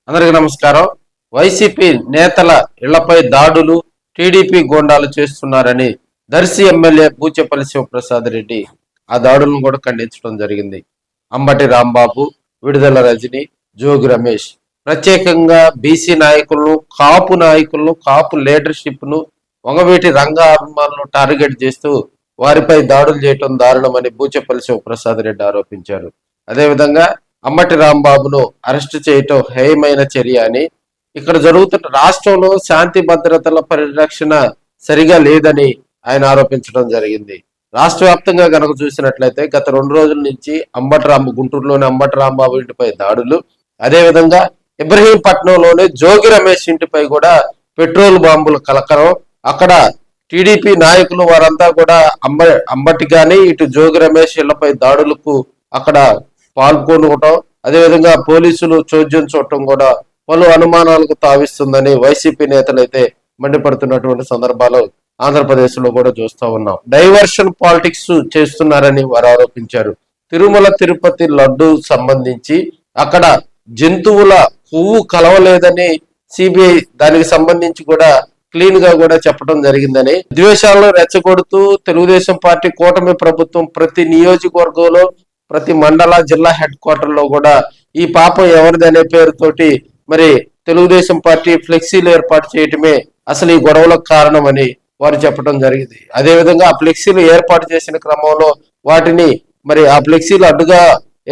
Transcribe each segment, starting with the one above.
అందరికీ నమస్కారం. వైసీపీ నేతల ఇళ్లపై దాడులు టీడీపీ గూండాలు చేస్తున్నారని దర్శి ఎమ్మెల్యే బూచేపల్లి శివప్రసాద్ రెడ్డి ఆ దాడులను కూడా ఖండించడం జరిగింది. అంబటి రాంబాబు, విడుదల రజని, జోగి రమేష్ ప్రత్యేకంగా బీసీ నాయకులను, కాపు లీడర్షిప్ ను, వంగవీటి రంగా అభిమానులను టార్గెట్ చేస్తూ వారిపై దాడులు చేయటం దారుణమని బూచేపల్లి శివప్రసాద్ రెడ్డి ఆరోపించారు. అదేవిధంగా అంబటి రాంబాబును అరెస్టు చేయటం హేయమైన చర్య అని, ఇక్కడ జరుగుతున్న రాష్ట్రంలో శాంతి భద్రతల పరిరక్షణ సరిగా లేదని ఆయన ఆరోపించడం జరిగింది. రాష్ట్ర వ్యాప్తంగా కనుక చూసినట్లయితే గత 2 రోజుల నుంచి గుంటూరులోని అంబటి రాంబాబు ఇంటిపై దాడులు, అదేవిధంగా ఇబ్రహీంపట్నంలోని జోగి రమేష్ ఇంటిపై కూడా పెట్రోల్ బాంబులు కలకరం. అక్కడ టీడీపీ నాయకులు వారంతా కూడా అంబటి గాని ఇటు జోగి రమేష్ ఇళ్లపై దాడులకు అక్కడ పాల్గొనడం, అదేవిధంగా పోలీసులు చోద్యం చూడటం కూడా పలు అనుమానాలకు తావిస్తుందని వైసీపీ నేతలు అయితే మండిపడుతున్నటువంటి సందర్భాలు ఆంధ్రప్రదేశ్ లో కూడా చూస్తా ఉన్నాం. డైవర్షన్ పాలిటిక్స్ చేస్తున్నారని వారు ఆరోపించారు. తిరుమల తిరుపతి లడ్డు సంబంధించి అక్కడ జంతువుల పువ్వు కలవలేదని సిబిఐ దానికి సంబంధించి కూడా క్లీన్ గా కూడా చెప్పడం జరిగిందని, ద్వేషాలను రెచ్చగొడుతూ తెలుగుదేశం పార్టీ కూటమి ప్రభుత్వం ప్రతి నియోజకవర్గంలో, ప్రతి మండల జిల్లా హెడ్ క్వార్టర్ లో కూడా ఈ పాపం ఎవరిది అనే పేరుతోటి మరి తెలుగుదేశం పార్టీ ఫ్లెక్సీలు ఏర్పాటు చేయటమే అసలు ఈ గొడవలకు కారణమని వారు చెప్పడం జరిగింది. అదేవిధంగా ఆ ఫ్లెక్సీలు ఏర్పాటు చేసిన క్రమంలో వాటిని మరి ఆ ఫ్లెక్సీలు అడ్డుగా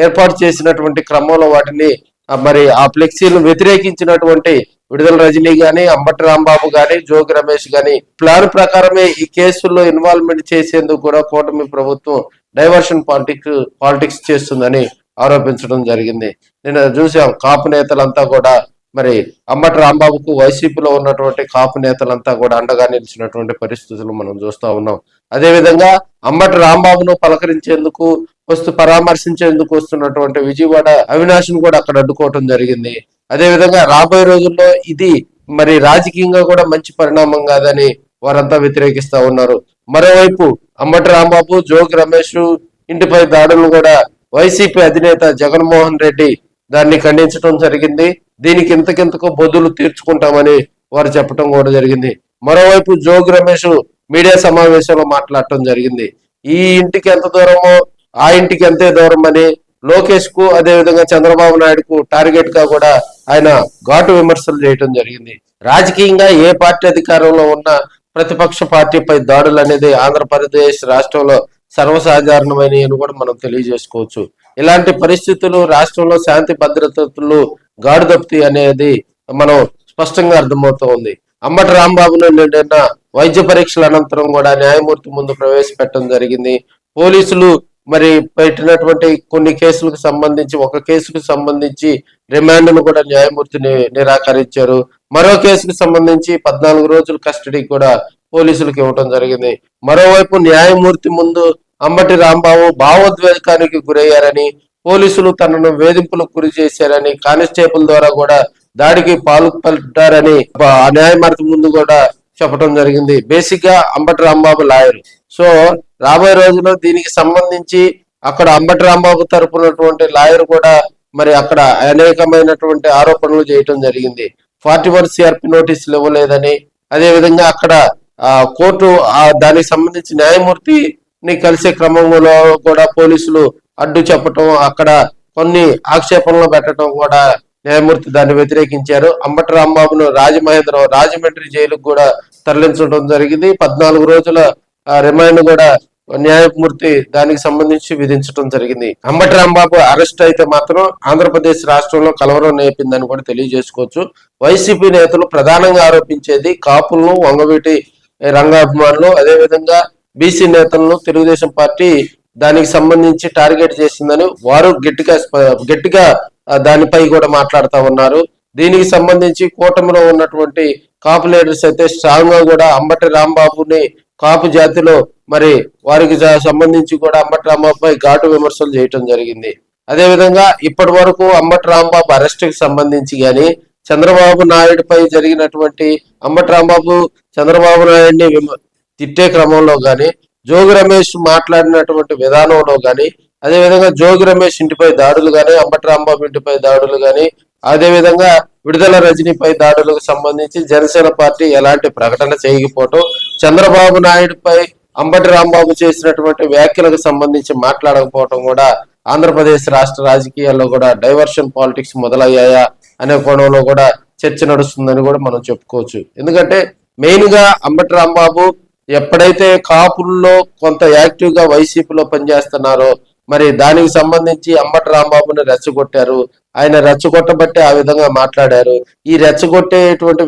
ఏర్పాటు చేసినటువంటి క్రమంలో వాటిని మరి ఆ ఫ్లెక్సీలను వ్యతిరేకించినటువంటి విడుదల రజనీ గాని, అంబటి రాంబాబు గాని, జోగి రమేష్ గాని ప్లాన్ ప్రకారమే ఈ కేసుల్లో ఇన్వాల్వ్మెంట్ చేసేందుకు కూడా కూటమి ప్రభుత్వం డైవర్షన్ పాలిటిక్స్ చేస్తుందని ఆరోపించడం జరిగింది. నేను చూసాం కాపు నేతలంతా కూడా మరి అంబటి రాంబాబుకు వైసీపీలో ఉన్నటువంటి కాపు నేతలంతా కూడా అండగా నిలిచినటువంటి పరిస్థితులు మనం చూస్తా ఉన్నాం. అదేవిధంగా అంబటి రాంబాబును పలకరించేందుకు పరామర్శించేందుకు వస్తున్నటువంటి విజయవాడ అవినాష్ ను కూడా అక్కడ అడ్డుకోవటం జరిగింది. అదేవిధంగా రాబోయే రోజుల్లో ఇది మరి రాజకీయంగా కూడా మంచి పరిణామం కాదని వారంతా వ్యతిరేకిస్తా ఉన్నారు. మరోవైపు అంబటి రాంబాబు, జోగి రమేష్ ఇంటిపై దాడులను కూడా వైసీపీ అధినేత జగన్మోహన్ రెడ్డి దాన్ని ఖండించడం జరిగింది. దీనికి ఇంతకింతకు బొద్దులు తీర్చుకుంటామని వారు చెప్పడం కూడా జరిగింది. మరోవైపు జోగి రమేష్ మీడియా సమావేశంలో మాట్లాడటం జరిగింది. ఈ ఇంటికి ఎంత దూరమో ఆ ఇంటికి అంతే దూరం అని లోకేష్ కు, అదేవిధంగా చంద్రబాబు నాయుడుకు టార్గెట్ గా కూడా ఆయన ఘాటు విమర్శలు చేయటం జరిగింది. రాజకీయంగా ఏ పార్టీ అధికారంలో ఉన్న ప్రతిపక్ష పార్టీపై దాడులు అనేది ఆంధ్రప్రదేశ్ రాష్ట్రంలో సర్వసాధారణమైన కూడా మనం తెలియజేసుకోవచ్చు. ఇలాంటి పరిస్థితులు రాష్ట్రంలో శాంతి భద్రతలు గాడుదప్తి అనేది మనం స్పష్టంగా అర్థమవుతూ ఉంది. అంబటి రాంబాబును నిన్న వైద్య పరీక్షల అనంతరం కూడా న్యాయమూర్తి ముందు ప్రవేశపెట్టడం జరిగింది. పోలీసులు మరి పెట్టినటువంటి కొన్ని కేసులకు సంబంధించి, ఒక కేసుకు సంబంధించి రిమాండ్ను కూడా న్యాయమూర్తిని నిరాకరించారు. మరో కేసుకు సంబంధించి 14 రోజుల కస్టడీ కూడా పోలీసులకు ఇవ్వటం జరిగింది. మరోవైపు న్యాయమూర్తి ముందు అంబటి రాంబాబు భావోద్వేగానికి గురయ్యారని, పోలీసులు తనను వేధింపులకు గురి చేశారని, కానిస్టేబుల్ ద్వారా కూడా దాడికి పాల్పడ్డారని న్యాయమూర్తి ముందు కూడా చెప్పడం జరిగింది. బేసిక్ గా అంబటి రాంబాబు లాయర్. సో రాబోయే రోజుల్లో దీనికి సంబంధించి అక్కడ అంబటి రాంబాబు తరపునటువంటి లాయర్ కూడా మరి అక్కడ అనేకమైనటువంటి ఆరోపణలు చేయటం జరిగింది. 41 CRP నోటీసులు ఇవ్వలేదని, అదేవిధంగా అక్కడ కోర్టు దానికి సంబంధించి న్యాయమూర్తిని కలిసే క్రమంలో కూడా పోలీసులు అడ్డు చెప్పటం, అక్కడ కొన్ని ఆక్షేపణలు పెట్టడం కూడా న్యాయమూర్తి దాన్ని వ్యతిరేకించారు. అంబటి రాంబాబును రాజమండ్రి జైలుకు కూడా తరలించడం జరిగింది. 14 రోజుల రిమాండ్ కూడా న్యాయమూర్తి దానికి సంబంధించి విధించడం జరిగింది. అంబటి రాంబాబు అరెస్ట్ అయితే మాత్రం ఆంధ్రప్రదేశ్ రాష్ట్రంలో కలవరం నేపిందని కూడా తెలియజేసుకోవచ్చు. వైసీపీ నేతలు ప్రధానంగా ఆరోపించేది కాపులను, వంగవీటి రంగాభిమానులు, అదేవిధంగా బీసీ నేతలను తెలుగుదేశం పార్టీ దానికి సంబంధించి టార్గెట్ చేసిందని వారు గట్టిగా దానిపై కూడా మాట్లాడుతూ ఉన్నారు. దీనికి సంబంధించి కూటమిలో ఉన్నటువంటి కాపు లీడర్స్ అయితే స్ట్రాంగ్ గా కూడా అంబటి రాంబాబుని కాపు జాతిలో మరి వారికి సంబంధించి కూడా అంబటి రాంబాబుపై ఘాటు విమర్శలు చేయటం జరిగింది. అదేవిధంగా ఇప్పటి వరకు అంబటి రాంబాబు అరెస్ట్ కి సంబంధించి గాని, చంద్రబాబు నాయుడుపై జరిగినటువంటి అంబటి రాంబాబు చంద్రబాబు నాయుడిని తిట్టే క్రమంలో గాని, జోగి రమేష్ మాట్లాడినటువంటి విధానంలో గాని, అదేవిధంగా జోగి రమేష్ ఇంటిపై దాడులు గాని, అంబటి రాంబాబు ఇంటిపై దాడులు గాని, అదేవిధంగా విడుదల రజనీపై దాడులకు సంబంధించి జనసేన పార్టీ ఎలాంటి ప్రకటన చేయకపోవటం, చంద్రబాబు నాయుడుపై అంబటి రాంబాబు చేసినటువంటి వ్యాఖ్యలకు సంబంధించి మాట్లాడకపోవటం కూడా ఆంధ్రప్రదేశ్ రాష్ట్ర రాజకీయాల్లో కూడా డైవర్షన్ పాలిటిక్స్ మొదలయ్యాయా అనే కోణంలో కూడా చర్చ నడుస్తుందని కూడా మనం చెప్పుకోవచ్చు. ఎందుకంటే మెయిన్ గా అంబటి రాంబాబు ఎప్పుడైతే కాపుల్లో కొంత యాక్టివ్ గా వైసీపీలో పనిచేస్తున్నారో మరి దానికి సంబంధించి అంబటి రాంబాబుని రెచ్చగొట్టారు. ఆయన రెచ్చగొట్టబట్టే ఆ విధంగా మాట్లాడారు. ఈ రెచ్చగొట్టేటువంటి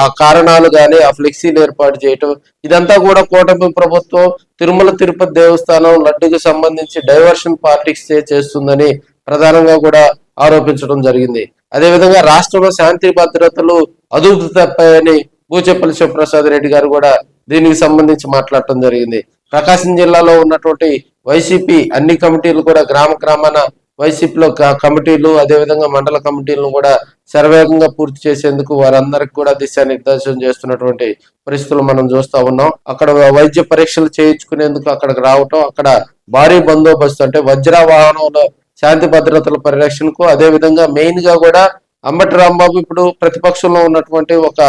ఆ కారణాలు గాని, ఆ ఫ్లెక్సీలు ఏర్పాటు చేయటం, ఇదంతా కూడా కూటమి ప్రభుత్వం తిరుమల తిరుపతి దేవస్థానం లడ్డుకి సంబంధించి డైవర్షన్ పాలిటిక్స్ చేస్తుందని ప్రధానంగా కూడా ఆరోపించడం జరిగింది. అదేవిధంగా రాష్ట్రంలో శాంతి భద్రతలు అదుపు తప్పాయని బూచేపల్లి శివప్రసాద్ రెడ్డి గారు కూడా దీనికి సంబంధించి మాట్లాడటం జరిగింది. ప్రకాశం జిల్లాలో ఉన్నటువంటి వైసీపీ అన్ని కమిటీలు కూడా గ్రామాన వైసీపీలో కమిటీలు, అదేవిధంగా మండల కమిటీలను కూడా శరవేగంగా పూర్తి చేసేందుకు వారందరికి కూడా దిశానిర్దేశం చేస్తున్నటువంటి పరిస్థితులు మనం చూస్తా ఉన్నాం. అక్కడ వైద్య పరీక్షలు చేయించుకునేందుకు అక్కడికి రావటం, అక్కడ భారీ బందోబస్తు అంటే వజ్ర వాహనంలో శాంతి భద్రతల పరిరక్షణకు, అదేవిధంగా మెయిన్ గా కూడా అంబటి రాంబాబు ఇప్పుడు ప్రతిపక్షంలో ఉన్నటువంటి ఒక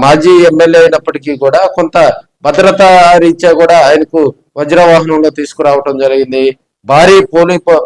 మాజీ ఎమ్మెల్యే అయినప్పటికీ కూడా కొంత భద్రతా రీత్యా కూడా ఆయనకు వజ్ర వాహనంలో తీసుకురావటం జరిగింది. భారీ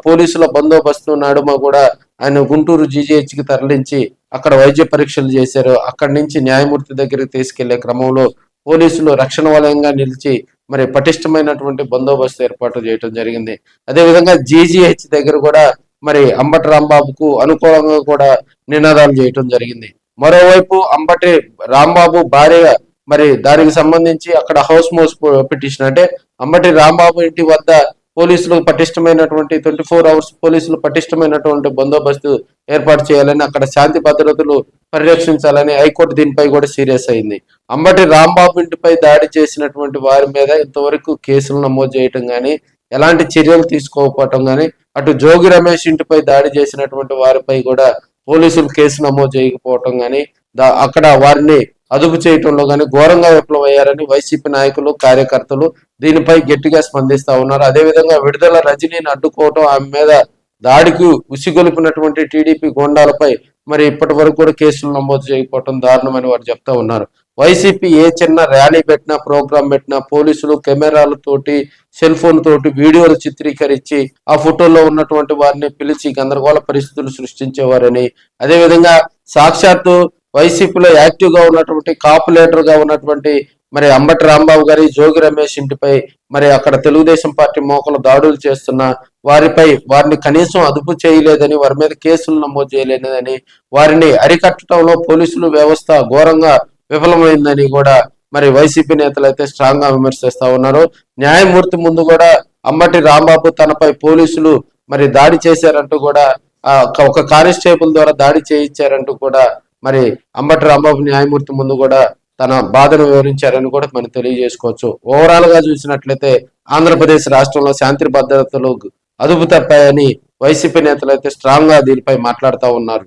పోలీసుల బందోబస్తు నడుమ కూడా ఆయన గుంటూరు జీజీహెచ్ కి తరలించి అక్కడ వైద్య పరీక్షలు చేశారు. అక్కడి నుంచి న్యాయమూర్తి దగ్గరికి తీసుకెళ్లే క్రమంలో పోలీసులు రక్షణ వలయంగా నిలిచి మరి పటిష్టమైనటువంటి బందోబస్తు ఏర్పాటు చేయడం జరిగింది. అదేవిధంగా జీజీహెచ్ దగ్గర కూడా మరి అంబటి రాంబాబుకు అనుకూలంగా కూడా నినాదాలు చేయటం జరిగింది. మరోవైపు అంబటి రాంబాబు భార్య మరి దానికి సంబంధించి అక్కడ హౌస్ మోస్ పిటిషన్ అంటే అంబటి రాంబాబు ఇంటి వద్ద పోలీసులు పటిష్టమైనటువంటి 24 hours పోలీసులు పటిష్టమైనటువంటి బందోబస్తు ఏర్పాటు చేయాలని, అక్కడ శాంతి భద్రతలు పరిరక్షించాలని హైకోర్టు దీనిపై కూడా సీరియస్ అయింది. అంబటి రాంబాబు ఇంటిపై దాడి చేసినటువంటి వారి మీద ఇంతవరకు కేసులు నమోదు చేయటం కానీ, ఎలాంటి చర్యలు తీసుకోకపోవటం కానీ, అటు జోగి రమేష్ ఇంటిపై దాడి చేసినటువంటి వారిపై కూడా పోలీసులు కేసు నమోదు చేయకపోవటం కానీ, అక్కడ వారిని అదుపు చేయటంలో కానీ ఘోరంగా విఫలమయ్యారని వైసీపీ నాయకులు, కార్యకర్తలు దీనిపై గట్టిగా స్పందిస్తా ఉన్నారు. అదేవిధంగా విడుదల రజనీని అడ్డుకోవటం, ఆమె మీద దాడికి ఉసిగొలిపినటువంటి టీడీపీ గోండాలపై మరి ఇప్పటి వరకు కూడా కేసులు నమోదు చేయకపోవటం దారుణమని వారు చెప్తా ఉన్నారు. వైసీపీ ఏ చిన్న ర్యాలీ పెట్టినా, ప్రోగ్రాం పెట్టినా పోలీసులు కెమెరాలతోటి, సెల్ ఫోన్ తోటి వీడియోలు చిత్రీకరించి ఆ ఫోటోలో ఉన్నటువంటి వారిని పిలిచి గందరగోళ పరిస్థితులు సృష్టించేవారని, అదేవిధంగా సాక్షాత్తు వైసీపీలో యాక్టివ్ గా ఉన్నటువంటి కాపులేటర్ గా ఉన్నటువంటి మరి అంబటి రాంబాబు గారి, జోగి రమేష్ ఇంటిపై మరి అక్కడ తెలుగుదేశం పార్టీ మోకలు దాడులు చేస్తున్న వారిని కనీసం అదుపు చేయలేదని, వారి మీద కేసులు నమోదు చేయలేదని, వారిని అరికట్టడంలో పోలీసులు వ్యవస్థ ఘోరంగా విఫలమైందని కూడా మరి వైసీపీ నేతలు అయితే స్ట్రాంగ్ గా విమర్శిస్తా ఉన్నారు. న్యాయమూర్తి ముందు కూడా అంబటి రాంబాబు తనపై పోలీసులు మరి దాడి చేశారంటూ కూడా ఒక కానిస్టేబుల్ ద్వారా దాడి చేయించారంటూ కూడా మరి అంబటి రాంబాబు న్యాయమూర్తి ముందు కూడా తన బాధను వివరించారని కూడా మనం తెలియజేసుకోవచ్చు. ఓవరాల్ గా చూసినట్లయితే ఆంధ్రప్రదేశ్ రాష్ట్రంలో శాంతి భద్రతలు అదుపు తప్పాయని వైసీపీ నేతలు అయితే స్ట్రాంగ్ గా దీనిపై మాట్లాడుతూ ఉన్నారు.